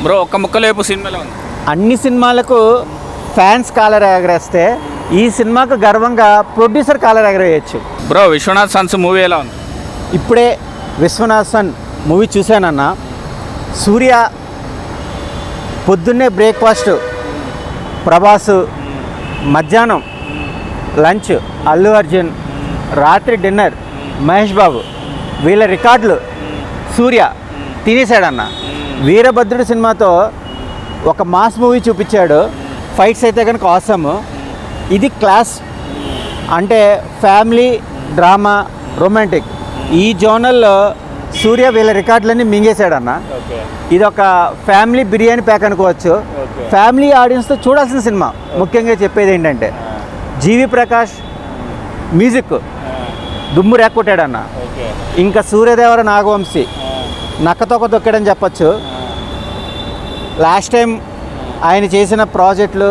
Bro ఒక్క ముక్కలో వైపు సినిమాలో ఉంది. అన్ని సినిమాలకు ఫ్యాన్స్ కాలర్ ఎగరేస్తే ఈ సినిమాకు గర్వంగా ప్రొడ్యూసర్ కాలర్ ఎగరేయచ్చు. బ్రో విశ్వనాథ్ సన్స్ మూవీ ఎలా ఉంది? ఇప్పుడే విశ్వనాథ్ సన్ మూవీ చూశానన్న. సూర్య పొద్దున్నే బ్రేక్ఫాస్ట్ ప్రభాస్, మధ్యాహ్నం లంచ్ అల్లు అర్జున్, రాత్రి డిన్నర్ మహేష్ బాబు, వీళ్ళ రికార్డులు సూర్య తినేశాడన్న. వీరభద్రుడు సినిమాతో ఒక మాస్ మూవీ చూపించాడు. ఫైట్స్ అయితే కనుక ఆసమ్. ఇది క్లాస్, అంటే ఫ్యామిలీ డ్రామా రొమాంటిక్ ఈ జోనల్లో సూర్య వీళ్ళ రికార్డులన్నీ మింగేశాడన్న. ఇది ఒక ఫ్యామిలీ బిర్యానీ ప్యాక్ అనుకోవచ్చు. ఫ్యామిలీ ఆడియన్స్తో చూడాల్సిన సినిమా. ముఖ్యంగా చెప్పేది ఏంటంటే జీవి ప్రకాష్ మ్యూజిక్ దుమ్ము రేక్కొట్టాడన్న. ఇంకా సూర్యదేవర నాగవంశీ నక్కతోక తొక్కాడని చెప్పచ్చు. లాస్ట్ టైం ఆయన చేసిన ప్రాజెక్టులు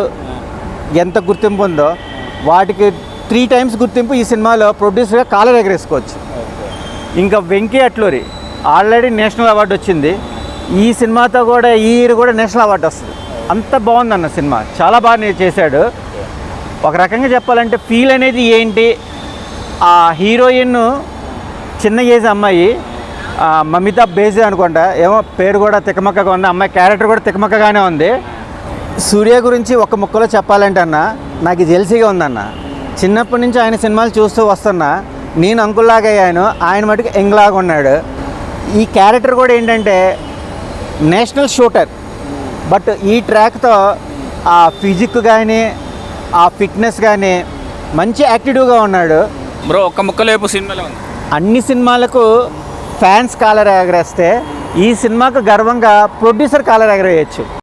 ఎంత గుర్తింపు ఉందో వాటికి 3 times గుర్తింపు ఈ సినిమాలో ప్రొడ్యూసర్గా కాలర్ ఎగరేసుకోవచ్చు. ఇంకా Venky Atluri already national award వచ్చింది. ఈ సినిమాతో కూడా ఈ ఇయర్ కూడా నేషనల్ అవార్డు వస్తుంది. అంత బాగుందన్న సినిమా, చాలా బాగా చేశాడు. ఒక రకంగా చెప్పాలంటే ఫీల్ అనేది ఏంటి, ఆ హీరోయిన్ చిన్న ఏజ్ అమ్మాయి మమితా బేజే అనుకుంటా, ఏమో పేరు కూడా తికమక్కగా ఉంది, అమ్మాయి క్యారెక్టర్ కూడా తికమక్కగానే ఉంది. సూర్య గురించి ఒక ముక్కలో చెప్పాలంటే అన్న, నాకు జెల్సీగా ఉందన్న. చిన్నప్పటి నుంచి ఆయన సినిమాలు చూస్తూ వస్తున్నా. నేను అంకుల్లాగా అయ్యాను, ఆయన మటుకు యంగ్లాగా ఉన్నాడు. ఈ క్యారెక్టర్ కూడా ఏంటంటే నేషనల్ షూటర్, బట్ ఈ ట్రాక్తో ఆ ఫిజిక్ కానీ ఆ ఫిట్నెస్ కానీ మంచి యాక్టివ్గా ఉన్నాడు. బ్రో ఒక్క ముక్కలో వైపు సినిమాలో ఉంది. అన్ని సినిమాలకు ఫ్యాన్స్ కాలర్ ఎగరేస్తే ఈ సినిమాకు గర్వంగా ప్రొడ్యూసర్ కాలర్ ఎగరేయచ్చు.